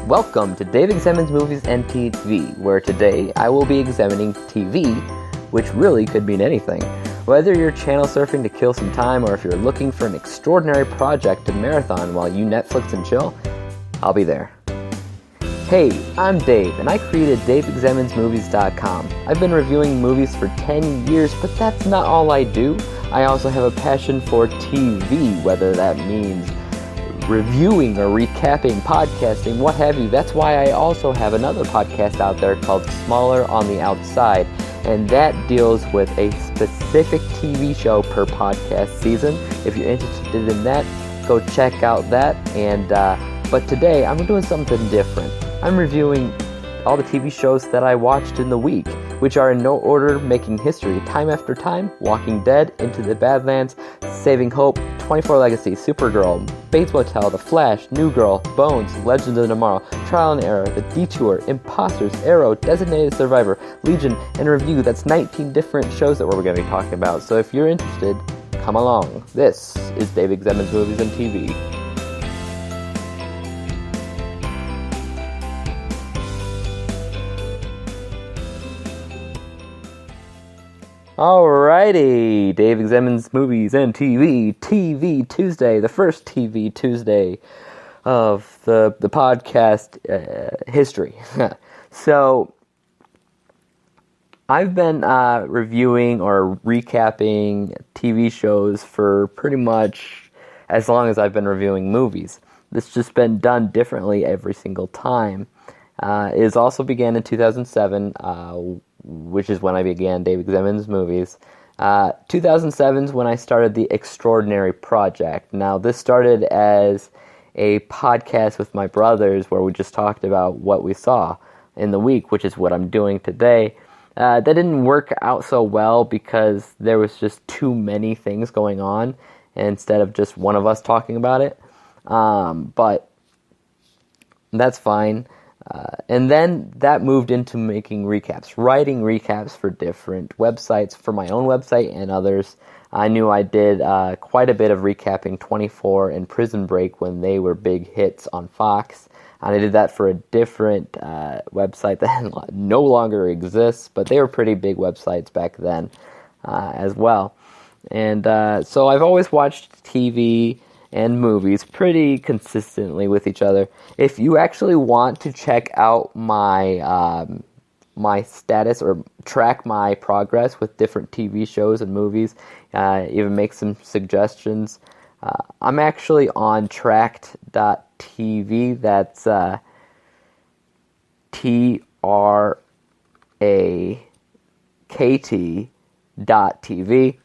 Welcome to Dave Examines Movies and TV, where today I will be examining TV, which really could mean anything. Whether you're channel surfing to kill some time or if you're looking for an extraordinary project to marathon while you Netflix and chill, I'll be there. Hey, I'm Dave, and I created DaveExaminesMovies.com. I've been reviewing movies for 10 years, but that's not all I do. I also have a passion for TV, whether that means reviewing or recapping, podcasting, what have you. That's why I also have another podcast out there called Smaller on the Outside, and that deals with a specific TV show per podcast season. If you're interested in that, go check out that. But today I'm doing something different. I'm reviewing all the TV shows that I watched in the week, which are in no order making history. Time After Time, Walking Dead, Into the Badlands, Saving Hope, 24 Legacy, Supergirl, Bates Motel, The Flash, New Girl, Bones, Legends of Tomorrow, Trial and Error, The Detour, Imposters, Arrow, Designated Survivor, Legion, and Review. That's 19 different shows that we're going to be talking about. So if you're interested, come along. This is Dave Examines Movies and TV. Alrighty, Dave Examines Movies and TV, TV Tuesday, the first TV Tuesday of the podcast history. So, I've been reviewing or recapping TV shows for pretty much as long as I've been reviewing movies. This just been done differently every single time. It also began in 2007, which is when I began Dave Examines Movies. 2007 is when I started the Extraordinary Project. Now, this started as a podcast with my brothers where we just talked about what we saw in the week, which is what I'm doing today. That didn't work out so well because there was just too many things going on instead of just one of us talking about it. But that's fine. And then that moved into making recaps, writing recaps for different websites, for my own website and others. I knew I did quite a bit of recapping 24 and Prison Break when they were big hits on Fox. And I did that for a different website that no longer exists, but they were pretty big websites back then as well. And so I've always watched TV and movies pretty consistently with each other. If you actually want to check out my my status or track my progress with different TV shows and movies, even make some suggestions, I'm actually on tracked.tv. That's TRAKT.tv.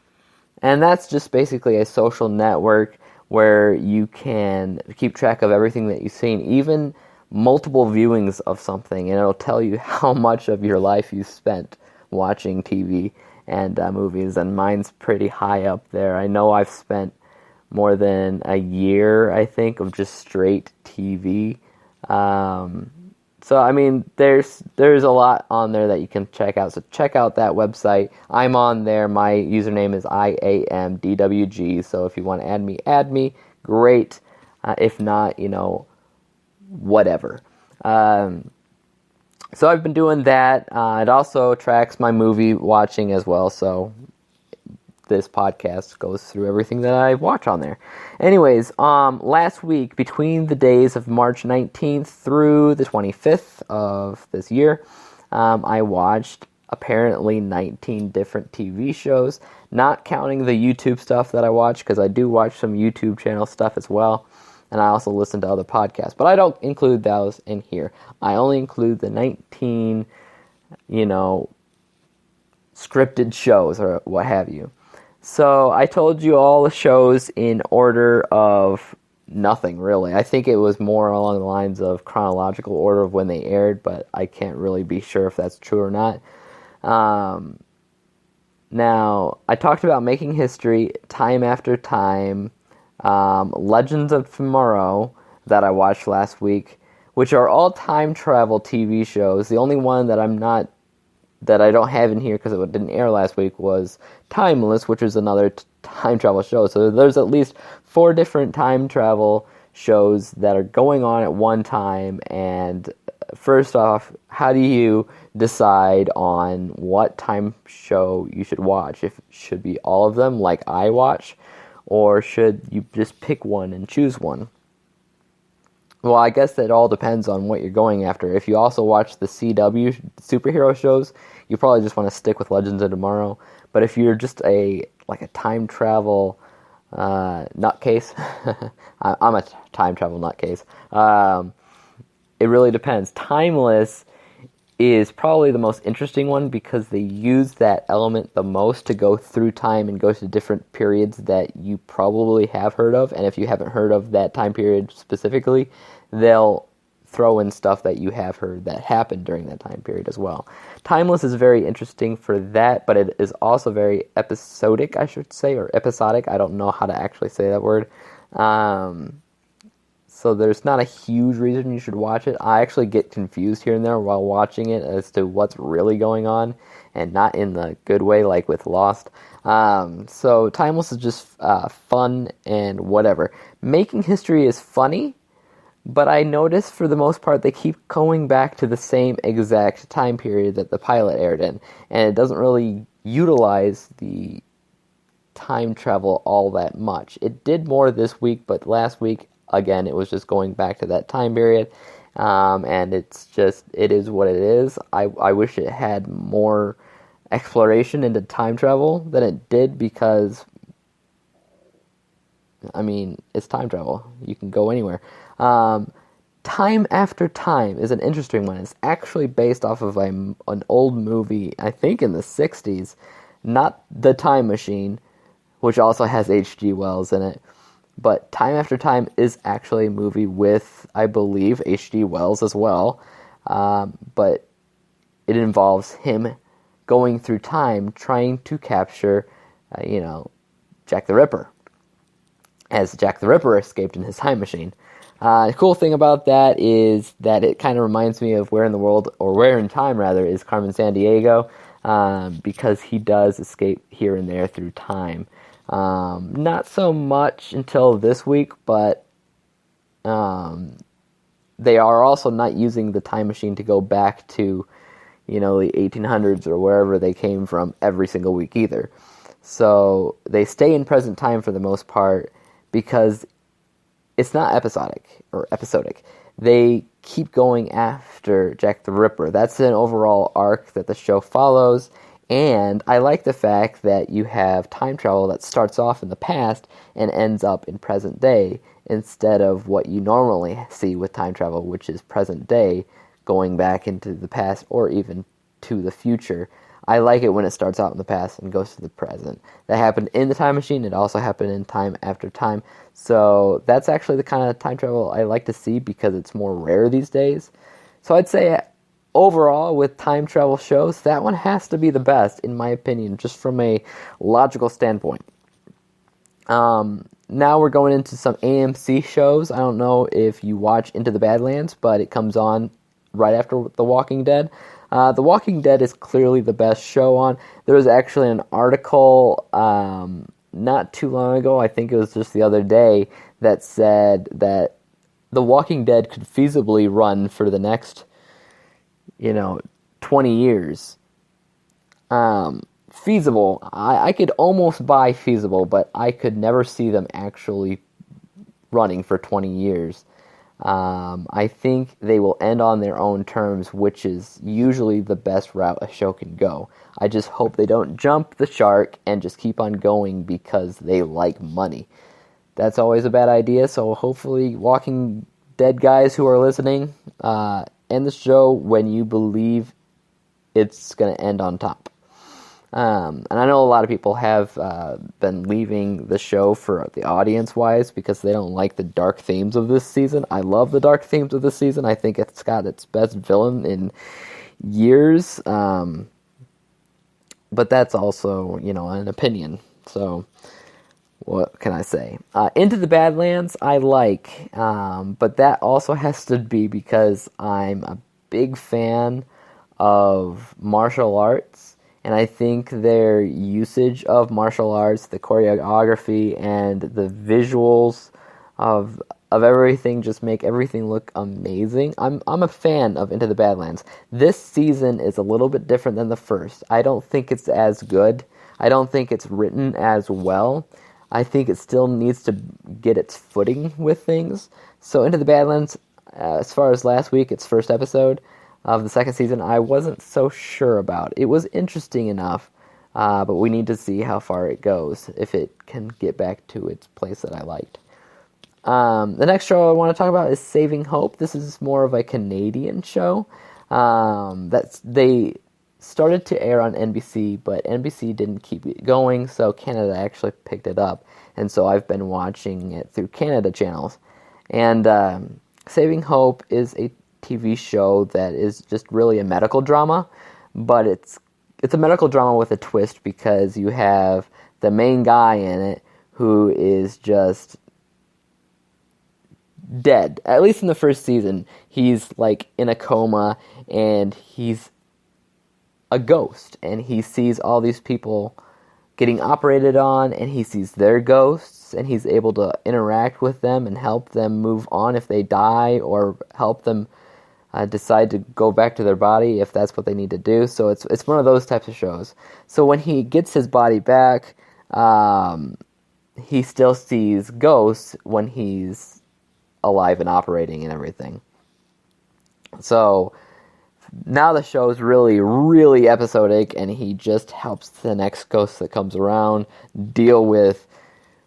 And that's just basically a social network where you can keep track of everything that you've seen, even multiple viewings of something, and it'll tell you how much of your life you spent watching TV and movies, and mine's pretty high up there. I know I've spent more than a year, I think, of just straight TV. So, I mean, there's a lot on there that you can check out. So check out that website. I'm on there. My username is IAMDWG. So if you want to add me, great. If not, whatever. So I've been doing that. It also tracks my movie watching as well. So this podcast goes through everything that I watch on there. Anyways, last week, between the days of March 19th through the 25th of this year, I watched apparently 19 different TV shows, not counting the YouTube stuff that I watch, because I do watch some YouTube channel stuff as well, and I also listen to other podcasts, but I don't include those in here. I only include the 19, scripted shows or what have you. So I told you all the shows in order of nothing, really. I think it was more along the lines of chronological order of when they aired, but I can't really be sure if that's true or not. Now, I talked about Making History, Time After Time, Legends of Tomorrow that I watched last week, which are all time travel TV shows. The only one that I don't have in here because it didn't air last week was Timeless, which is another time travel show. So there's at least 4 different time travel shows that are going on at one time. And first off, how do you decide on what time show you should watch? If it should be all of them like I watch, or should you just pick one and choose one? Well, I guess that all depends on what you're going after. If you also watch the CW superhero shows, you probably just want to stick with Legends of Tomorrow. But if you're just a time travel nutcase, I'm a time travel nutcase. It really depends. Timeless is probably the most interesting one because they use that element the most to go through time and go to different periods that you probably have heard of. And if you haven't heard of that time period specifically, they'll throw in stuff that you have heard that happened during that time period as well. Timeless is very interesting for that, but it is also very episodic, I should say, or episodic. I don't know how to actually say that word. So there's not a huge reason you should watch it. I actually get confused here and there while watching it as to what's really going on, and not in the good way like with Lost. So Timeless is just fun and whatever. Making History is funny, but I notice for the most part they keep going back to the same exact time period that the pilot aired in, and it doesn't really utilize the time travel all that much. It did more this week, but last week, again, it was just going back to that time period, and it is what it is. I wish it had more exploration into time travel than it did because, I mean, it's time travel. You can go anywhere. Time After Time is an interesting one. It's actually based off of an old movie, I think in the 60s, not The Time Machine, which also has H.G. Wells in it. But Time After Time is actually a movie with, I believe, H.G. Wells as well. But it involves him going through time trying to capture, Jack the Ripper, as Jack the Ripper escaped in his time machine. The cool thing about that is that it kind of reminds me of Where in Time is Carmen Sandiego, because he does escape here and there through time. Not so much until this week, but they are also not using the time machine to go back to, the 1800s or wherever they came from every single week either. So they stay in present time for the most part because it's not episodic. They keep going after Jack the Ripper. That's an overall arc that the show follows. And I like the fact that you have time travel that starts off in the past and ends up in present day instead of what you normally see with time travel, which is present day going back into the past or even to the future. I like it when it starts out in the past and goes to the present. That happened in the Time Machine. It also happened in Time After Time. So that's actually the kind of time travel I like to see because it's more rare these days. So I'd say overall, with time travel shows, that one has to be the best, in my opinion, just from a logical standpoint. Now we're going into some AMC shows. I don't know if you watch Into the Badlands, but it comes on right after The Walking Dead. The Walking Dead is clearly the best show on. There was actually an article not too long ago, I think it was just the other day, that said that The Walking Dead could feasibly run for the next 20 years. Feasible. I could almost buy feasible, but I could never see them actually running for 20 years. I think they will end on their own terms, which is usually the best route a show can go. I just hope they don't jump the shark and just keep on going because they like money. That's always a bad idea, so hopefully Walking Dead guys who are listening, end the show when you believe it's going to end on top. And I know a lot of people have been leaving the show for the audience-wise because they don't like the dark themes of this season. I love the dark themes of this season. I think it's got its best villain in years. But that's also, an opinion. So what can I say? Into the Badlands, I like, but that also has to be because I'm a big fan of martial arts, and I think their usage of martial arts, the choreography, and the visuals of of everything just make everything look amazing. I'm a fan of Into the Badlands. This season is a little bit different than the first. I don't think it's as good. I don't think it's written as well. I think it still needs to get its footing with things. So Into the Badlands, as far as last week, its first episode of the second season, I wasn't so sure about. It was interesting enough, but we need to see how far it goes, if it can get back to its place that I liked. The next show I want to talk about is Saving Hope. This is more of a Canadian show. They started to air on NBC, but NBC didn't keep it going, so Canada actually picked it up. And so I've been watching it through Canada channels. And Saving Hope is a TV show that is just really a medical drama, but it's a medical drama with a twist, because you have the main guy in it who is just dead. At least in the first season, he's like in a coma, and he's a ghost, and he sees all these people getting operated on, and he sees their ghosts, and he's able to interact with them and help them move on if they die, or help them decide to go back to their body if that's what they need to do. So it's one of those types of shows. So when he gets his body back, he still sees ghosts when he's alive and operating and everything. So now the show is really, really episodic, and he just helps the next ghost that comes around deal with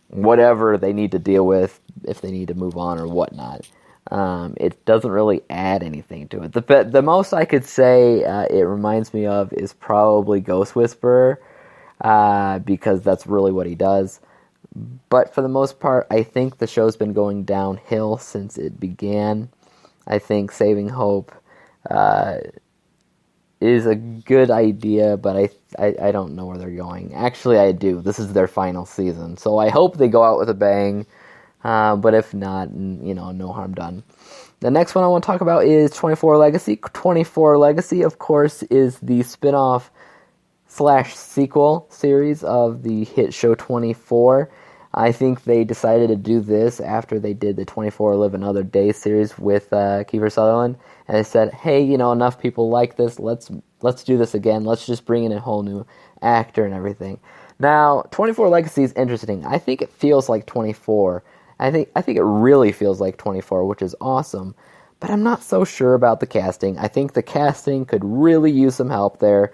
whatever they need to deal with, if they need to move on or whatnot. It doesn't really add anything to it. The most I could say it reminds me of is probably Ghost Whisperer, because that's really what he does. But for the most part, I think the show's been going downhill since it began. I think Saving Hope is a good idea, but I don't know where they're going. Actually, I do. This is their final season, so I hope they go out with a bang. But if not, no harm done. The next one I want to talk about is 24 Legacy. 24 Legacy, of course, is the spin-off / sequel series of the hit show 24. I think they decided to do this after they did the 24 Live Another Day series with Kiefer Sutherland, and they said, hey, enough people like this, let's do this again, let's just bring in a whole new actor and everything. Now, 24 Legacy is interesting. I think it feels like 24. I think it really feels like 24, which is awesome, but I'm not so sure about the casting. I think the casting could really use some help there,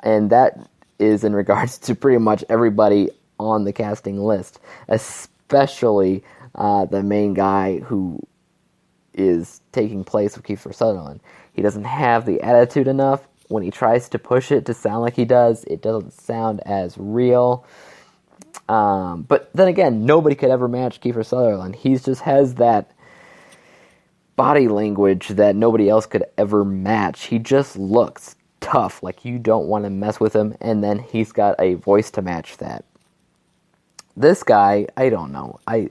and that is in regards to pretty much everybody on the casting list, especially the main guy who is taking place of Kiefer Sutherland. He doesn't have the attitude enough. When he tries to push it to sound like he does, it doesn't sound as real. But then again, nobody could ever match Kiefer Sutherland. He just has that body language that nobody else could ever match. He just looks tough, like you don't want to mess with him, and then he's got a voice to match that. This guy, I don't know. I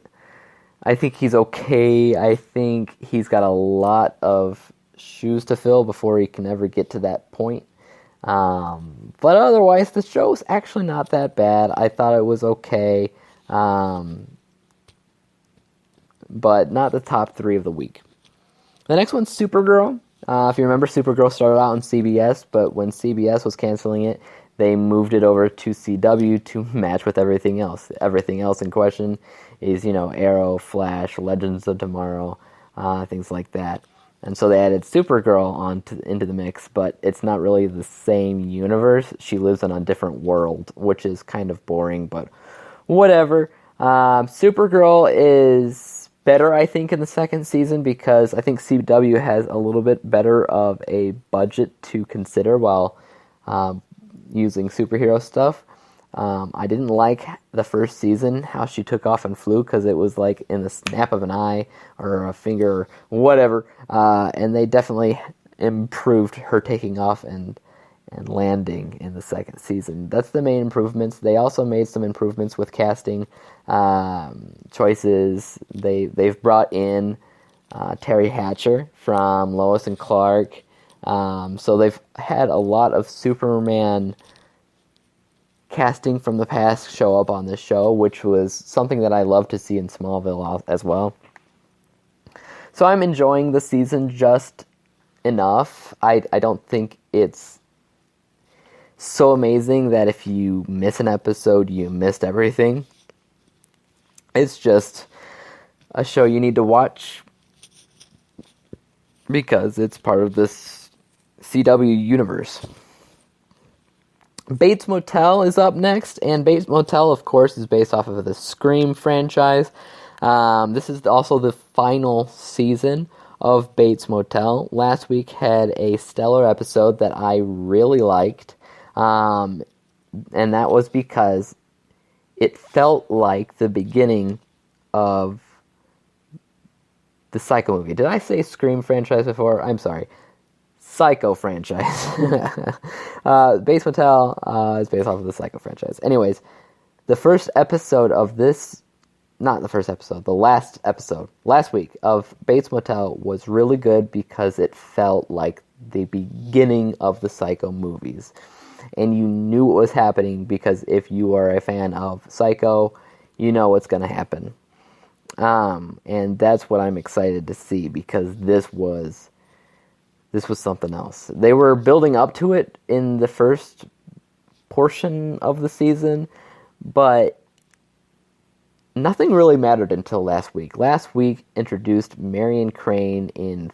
think he's okay. I think he's got a lot of shoes to fill before he can ever get to that point. But otherwise, the show's actually not that bad. I thought it was okay. But not the top 3 of the week. The next one's Supergirl. If you remember, Supergirl started out on CBS, but when CBS was canceling it, they moved it over to CW to match with everything else. Everything else in question is, Arrow, Flash, Legends of Tomorrow, things like that. And so they added Supergirl into the mix, but it's not really the same universe. She lives in a different world, which is kind of boring, but whatever. Supergirl is better, I think, in the second season, because I think CW has a little bit better of a budget to consider while using superhero stuff. I didn't like the first season, how she took off and flew, because it was like in the snap of an eye or a finger or whatever, and they definitely improved her taking off and landing in the second season. That's the main improvements. They also made some improvements with casting choices. They've brought in Terry Hatcher from Lois and Clark. So they've had a lot of Superman casting from the past show up on this show, which was something that I love to see in Smallville as well. So I'm enjoying the season just enough. I don't think it's so amazing that if you miss an episode, you missed everything. It's just a show you need to watch because it's part of this CW universe. Bates Motel is up next, and Bates Motel, of course, is based off of the Scream franchise. This is also the final season of Bates Motel. Last week had a stellar episode that I really liked, and that was because it felt like the beginning of the Psycho movie. Did I say Scream franchise before? I'm sorry. Psycho franchise. Bates Motel is based off of the Psycho franchise. Anyways, the first episode of this, not the first episode, the last episode, last week of Bates Motel was really good because it felt like the beginning of the Psycho movies. And you knew what was happening because if you are a fan of Psycho, you know what's going to happen. And that's what I'm excited to see because this was something else. They were building up to it in the first portion of the season, but nothing really mattered until last week. Last week introduced Marion Crane in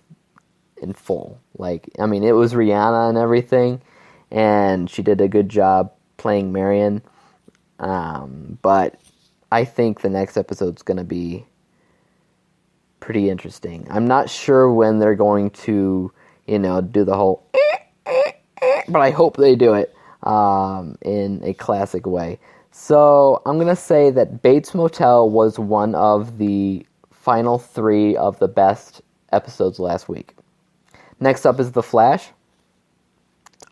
full. Like, I mean, it was Rihanna and everything, and she did a good job playing Marion. But I think the next episode's going to be pretty interesting. I'm not sure when they're going to, do the whole but I hope they do it in a classic way. So I'm going to say that Bates Motel was one of the final 3 of the best episodes last week. Next up is The Flash.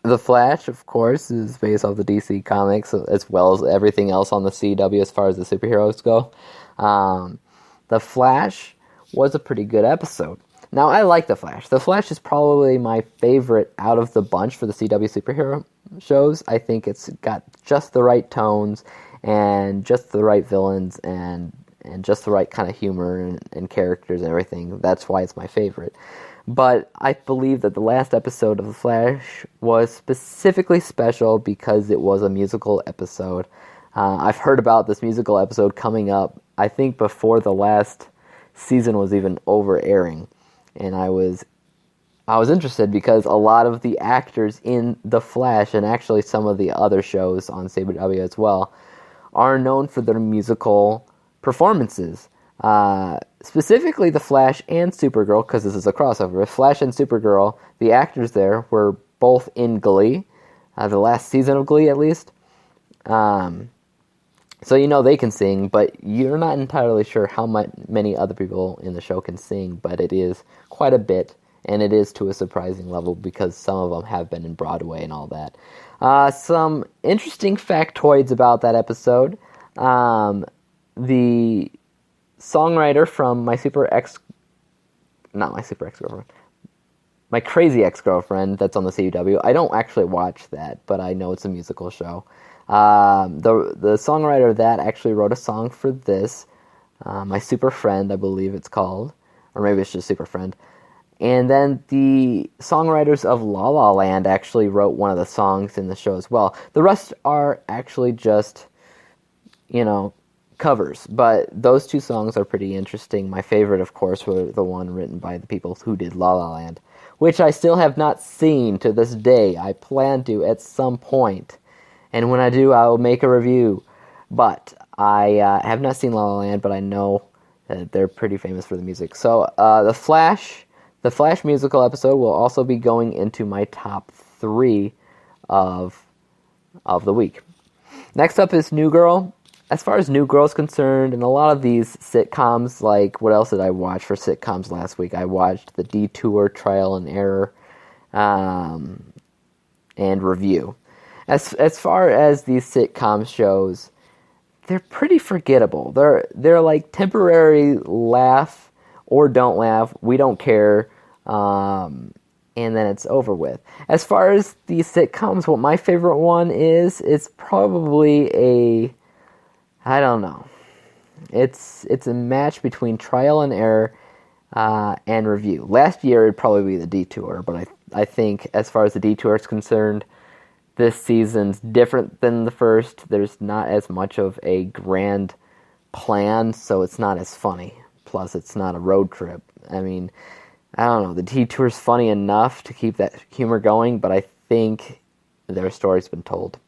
The Flash, of course, is based off the DC Comics, as well as everything else on the CW as far as the superheroes go. The Flash was a pretty good episode. Now, I like The Flash. The Flash is probably my favorite out of the bunch for the CW superhero shows. I think it's got just the right tones and just the right villains and just the right kind of humor and characters and everything. That's why it's my favorite. But I believe that the last episode of The Flash was specifically special because it was a musical episode. I've heard about this musical episode coming up, I think, before the last season was even over airing. And I was interested because a lot of the actors in The Flash, and actually some of the other shows on CW as well, are known for their musical performances. Specifically The Flash and Supergirl, because this is a crossover. Flash and Supergirl, the actors there were both in Glee, the last season of Glee at least. So they can sing, but you're not entirely sure how many other people in the show can sing, but it is quite a bit, and it is to a surprising level because some of them have been in Broadway and all that. Some interesting factoids about that episode. The songwriter from My Crazy Ex-Girlfriend, that's on the CW. I don't actually watch that, but I know it's a musical show. The songwriter of that actually wrote a song for this, My Super Friend, I believe it's called, or maybe it's just Super Friend. And then the songwriters of La La Land actually wrote one of the songs in the show as well. The rest are actually just, covers, but those 2 songs are pretty interesting. My favorite, of course, were the one written by the people who did La La Land, which I still have not seen to this day. I plan to at some point. And when I do, I will make a review. But I have not seen La La Land, but I know that they're pretty famous for the music. So the Flash musical episode will also be going into my top 3 of the week. Next up is New Girl. As far as New Girl is concerned, and a lot of these sitcoms, like what else did I watch for sitcoms last week? I watched The Detour, Trial and Error, and Review. As far as these sitcom shows, they're pretty forgettable. They're like temporary laugh or don't laugh, we don't care, and then it's over with. As far as these sitcoms, what my favorite one is, it's probably I don't know. It's a match between Trial and Error and review. Last year it'd probably be the Detour, but I think as far as the Detour is concerned, this season's different than the first. There's not as much of a grand plan, so it's not as funny. Plus, it's not a road trip. I mean, I don't know. The Detour's funny enough to keep that humor going, but I think their story's been told.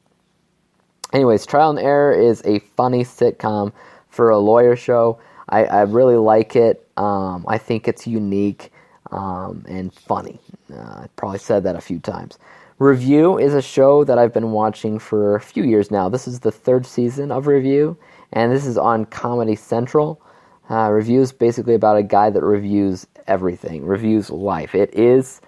Anyways, Trial and Error is a funny sitcom for a lawyer show. I really like it. I think it's unique and funny. I probably said that a few times. Review is a show that I've been watching for a few years now. This is the 3rd season of Review, and this is on Comedy Central. Review is basically about a guy that reviews everything, reviews life. It is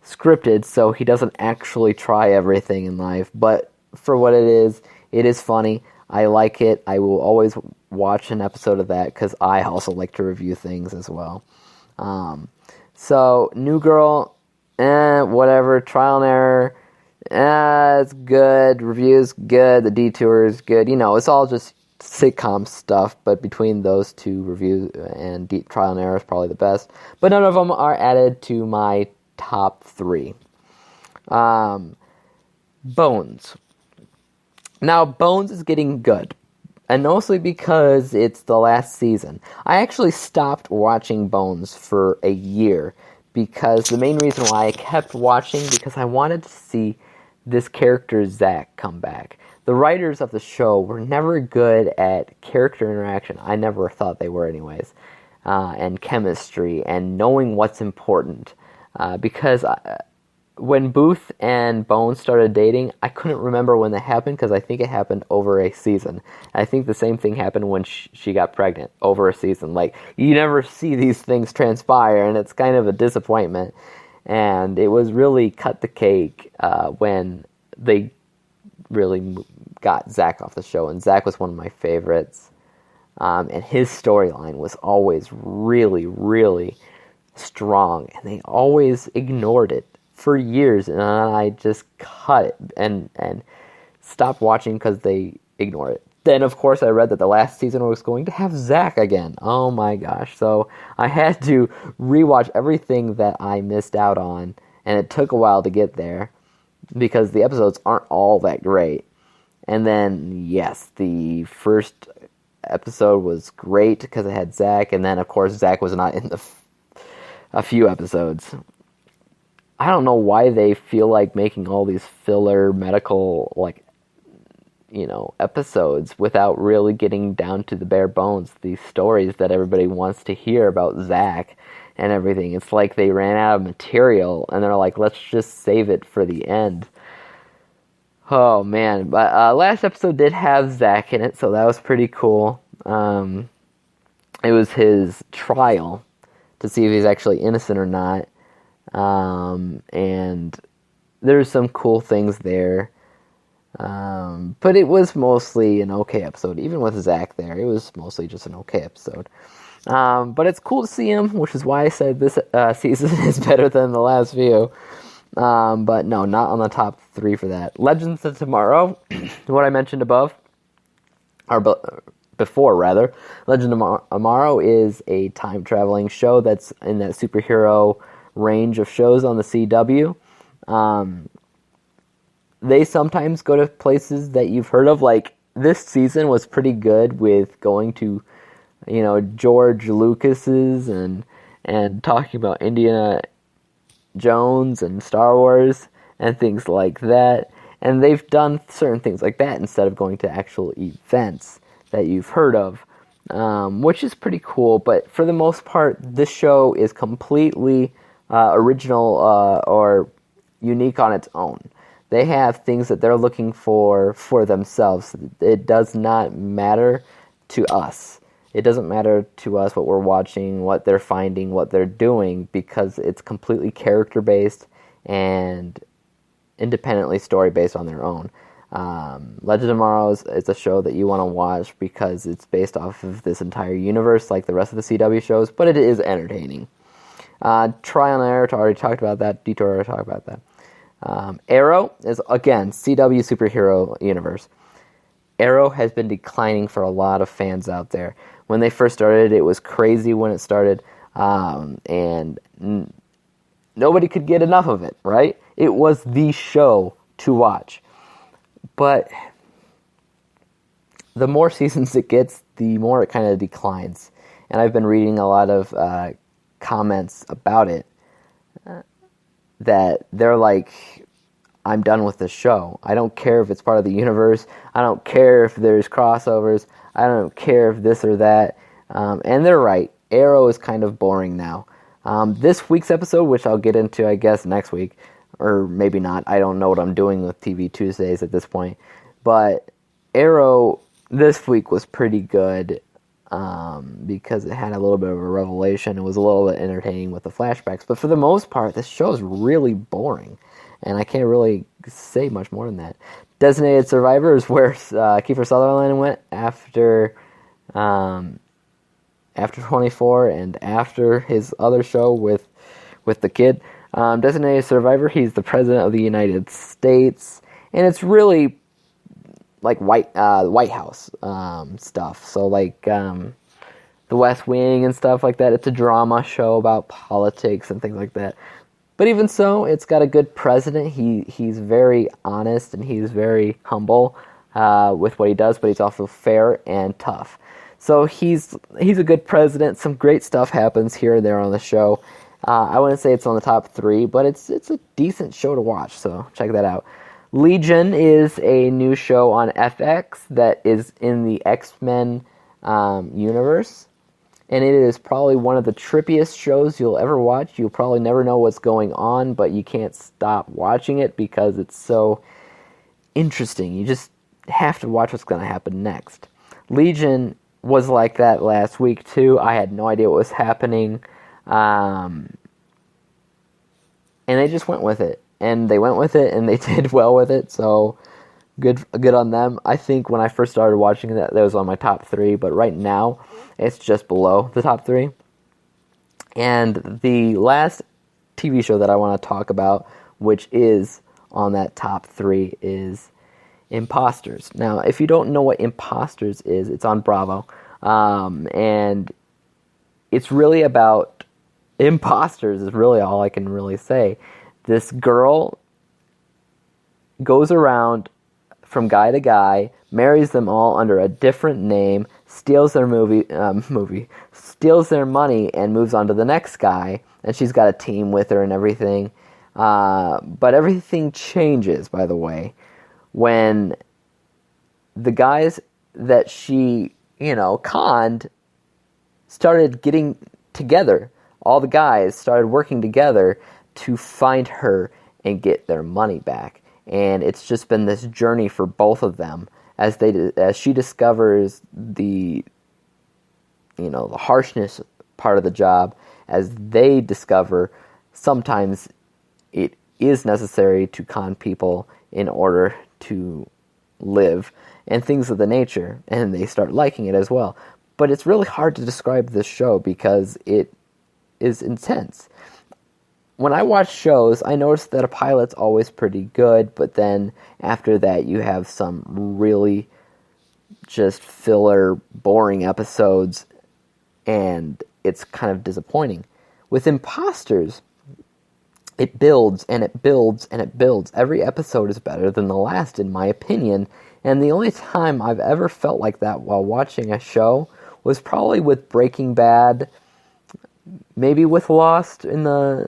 scripted, so he doesn't actually try everything in life, but for what it is funny. I like it. I will always watch an episode of that because I also like to review things as well. So, New Girl, whatever. Trial and Error, it's good. Review's good. The Detour is good. It's all just sitcom stuff, but between those two, Review and Trial and Error is probably the best. But none of them are added to my top 3. Bones. Now, Bones is getting good, and mostly because it's the last season. I actually stopped watching Bones for a year, because the main reason why I kept watching, because I wanted to see this character Zach come back. The writers of the show were never good at character interaction. I never thought they were anyways. And chemistry, and knowing what's important. Because when Booth and Bones started dating, I couldn't remember when that happened because I think it happened over a season. I think the same thing happened when she got pregnant over a season. Like, you never see these things transpire, and it's kind of a disappointment. And it was really cut the cake when they really got Zach off the show. And Zach was one of my favorites. And his storyline was always really, really strong. And they always ignored it for years, and I just cut it and stopped watching because they ignored it. Then, of course, I read that the last season was going to have Zach again. Oh my gosh. So I had to rewatch everything that I missed out on, and it took a while to get there because the episodes aren't all that great. And then, yes, the first episode was great because it had Zach, and then, of course, Zach was not in a few episodes. I don't know why they feel like making all these filler medical, episodes without really getting down to the bare bones, these stories that everybody wants to hear about Zach and everything. It's like they ran out of material, and they're like, let's just save it for the end. Oh, man. But last episode did have Zach in it, so that was pretty cool. It was his trial to see if he's actually innocent or not. And there's some cool things there. But it was mostly an okay episode. Even with Zach there, it was mostly just an okay episode. But it's cool to see him, which is why I said this season is better than the last few. But no, not on the top 3 for that. Legends of Tomorrow, what I mentioned above, or before rather. Legend of Tomorrow is a time-traveling show that's in that superhero range of shows on the CW. They sometimes go to places that you've heard of. Like, this season was pretty good with going to, George Lucas's and talking about Indiana Jones and Star Wars and things like that. And they've done certain things like that instead of going to actual events that you've heard of, which is pretty cool. But for the most part, this show is completely original or unique on its own. They have things that they're looking for themselves. It does not matter to us. It doesn't matter to us what we're watching, what they're finding, what they're doing, because it's completely character-based and independently story-based on their own. Legend of Tomorrow is a show that you want to watch because it's based off of this entire universe like the rest of the CW shows, but it is entertaining. Trial and Error, I already talked about that. Detour, I already talked about that. Arrow is, again, CW superhero universe. Arrow has been declining for a lot of fans out there. When they first started, it was crazy when it started. and nobody could get enough of it, right? It was the show to watch. But the more seasons it gets, the more it kind of declines. And I've been reading a lot of comments about it that they're like, I'm done with this show. I don't care if it's part of the universe. I don't care if there's crossovers. I don't care if this or that. And they're right. Arrow is kind of boring now. This week's episode, which I'll get into, I guess, next week, or maybe not. I don't know what I'm doing with TV Tuesdays at this point. But Arrow this week was pretty good because it had a little bit of a revelation. It was a little bit entertaining with the flashbacks. But for the most part, this show is really boring. And I can't really say much more than that. Designated Survivor is where Kiefer Sutherland went after 24 and after his other show with the kid. Designated Survivor, he's the president of the United States. And it's really like White House stuff. So like the West Wing and stuff like that. It's a drama show about politics and things like that. But even so, it's got a good president. He's very honest and he's very humble with what he does, but he's also fair and tough. So he's a good president. Some great stuff happens here and there on the show. I wouldn't say it's on the top 3, but it's a decent show to watch, so check that out. Legion is a new show on FX that is in the X-Men universe. And it is probably one of the trippiest shows you'll ever watch. You'll probably never know what's going on, but you can't stop watching it because it's so interesting. You just have to watch what's going to happen next. Legion was like that last week, too. I had no idea what was happening. And they just went with it. And they went with it, and they did well with it, so good on them. I think when I first started watching that was on my top 3, but right now it's just below the top 3. And the last TV show that I want to talk about, which is on that top 3, is Imposters. Now, if you don't know what Imposters is, it's on Bravo. And it's really about imposters is really all I can really say. This girl goes around from guy to guy, marries them all under a different name, steals their steals their money, and moves on to the next guy. And she's got a team with her and everything. But everything changes, by the way, when the guys that she, conned started getting together. All the guys started working together to find her and get their money back. And it's just been this journey for both of them as she discovers the harshness part of the job, as they discover sometimes it is necessary to con people in order to live and things of the nature, and they start liking it as well. But it's really hard to describe this show because it is intense. When I watch shows, I notice that a pilot's always pretty good, but then after that you have some really just filler, boring episodes, and it's kind of disappointing. With Imposters, it builds, and it builds, and it builds. Every episode is better than the last, in my opinion, and the only time I've ever felt like that while watching a show was probably with Breaking Bad, maybe with Lost in the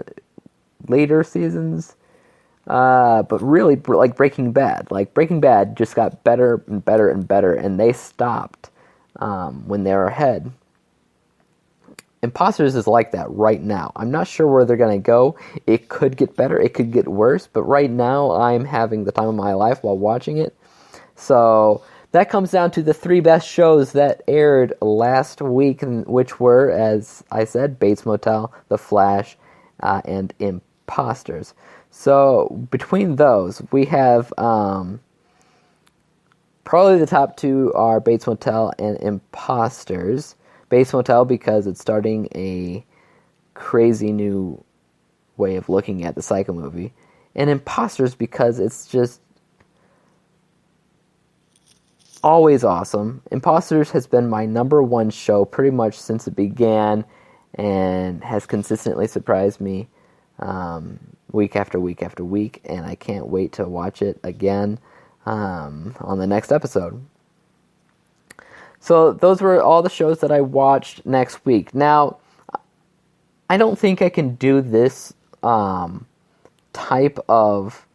later seasons, but really like Breaking Bad. Like Breaking Bad just got better and better and better, and they stopped when they were ahead. Imposters is like that right now. I'm not sure where they're going to go. It could get better, it could get worse, but right now I'm having the time of my life while watching it. So that comes down to the 3 best shows that aired last week, which were, as I said, Bates Motel, The Flash, and Imposters. So between those, we have probably the top 2 are Bates Motel and Imposters. Bates Motel because it's starting a crazy new way of looking at the Psycho movie. And Imposters because it's just always awesome. Imposters has been my number 1 show pretty much since it began, and has consistently surprised me week after week after week, and I can't wait to watch it again on the next episode. So those were all the shows that I watched next week. Now, I don't think I can do this type of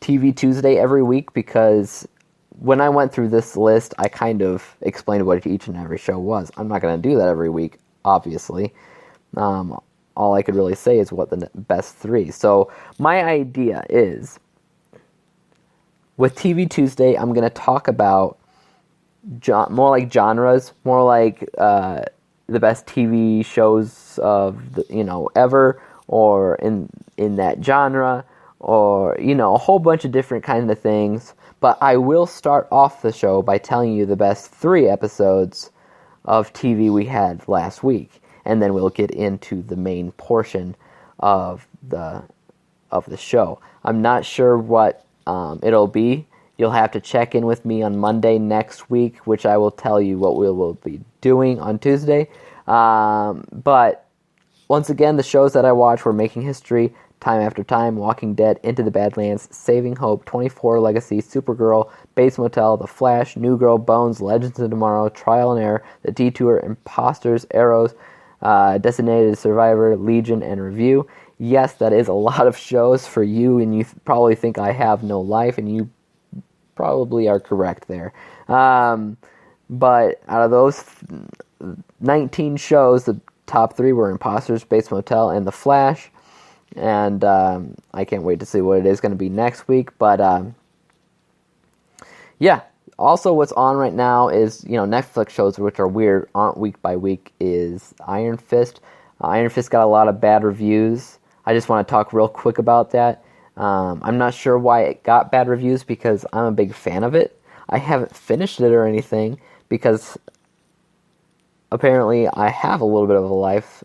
TV Tuesday every week, because when I went through this list, I kind of explained what each and every show was. I'm not going to do that every week, obviously. All I could really say is what the best three. So my idea is, with TV Tuesday, I'm going to talk about more like genres, more like the best TV shows of ever, or in that genre, or a whole bunch of different kind of things. But I will start off the show by telling you the best 3 episodes of TV we had last week, and then we'll get into the main portion of the show. I'm not sure what it'll be. You'll have to check in with me on Monday next week, which I will tell you what we will be doing on Tuesday. But once again, the shows that I watched were Making History, Time After Time, Walking Dead, Into the Badlands, Saving Hope, 24 Legacy, Supergirl, Bates Motel, The Flash, New Girl, Bones, Legends of Tomorrow, Trial and Error, The Detour, Imposters, Arrows, Designated Survivor, Legion, and Review. Yes, that is a lot of shows for you, and you probably think I have no life, and you probably are correct there. But out of those 19 shows, the top 3 were Imposters, Bates Motel, and The Flash. And I can't wait to see what it is going to be next week. But yeah, also what's on right now is, Netflix shows which are weird, aren't week by week, is Iron Fist. Iron Fist got a lot of bad reviews. I just want to talk real quick about that. I'm not sure why it got bad reviews, because I'm a big fan of it. I haven't finished it or anything, because apparently I have a little bit of a life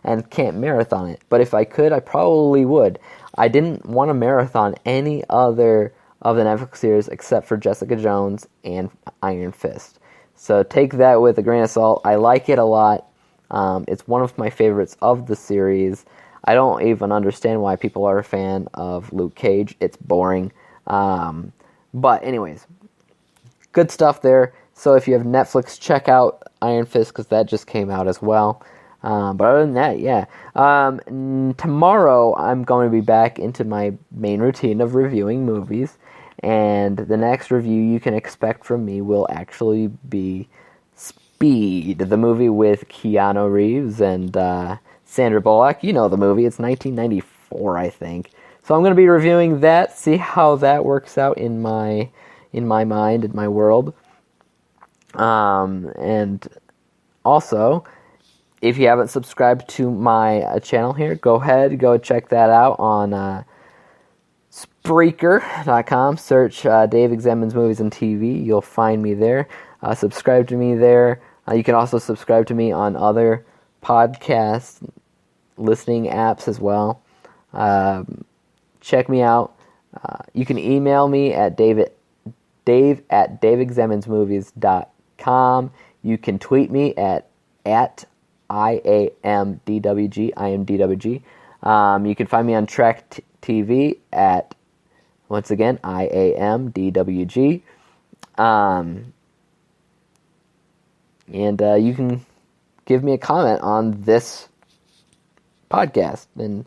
and can't marathon it. But if I could, I probably would. I didn't want to marathon any other of the Netflix series except for Jessica Jones and Iron Fist. So take that with a grain of salt. I like it a lot. It's one of my favorites of the series. I don't even understand why people are a fan of Luke Cage. It's boring. But anyways, good stuff there. So if you have Netflix, check out Iron Fist, because that just came out as well. But other than that, yeah. Tomorrow I'm going to be back into my main routine of reviewing movies. And the next review you can expect from me will actually be Speed, the movie with Keanu Reeves and Sandra Bullock. You know the movie. It's 1994, I think. So I'm going to be reviewing that, see how that works out in my mind, in my world. And also, if you haven't subscribed to my channel here, go check that out on Spreaker.com. Search Dave Examines Movies and TV. You'll find me there. Subscribe to me there. You can also subscribe to me on other podcast listening apps as well. Check me out. You can email me at dave@daveexaminesmovies.com. You can tweet me at IAMDWG. You can find me on Track TV at, once again, IAMDWG. And you can give me a comment on this podcast and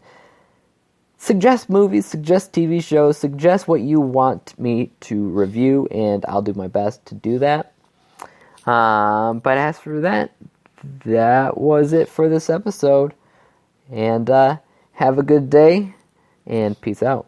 suggest movies, suggest TV shows, suggest what you want me to review, and I'll do my best to do that. But as for that was it for this episode. And have a good day, and peace out.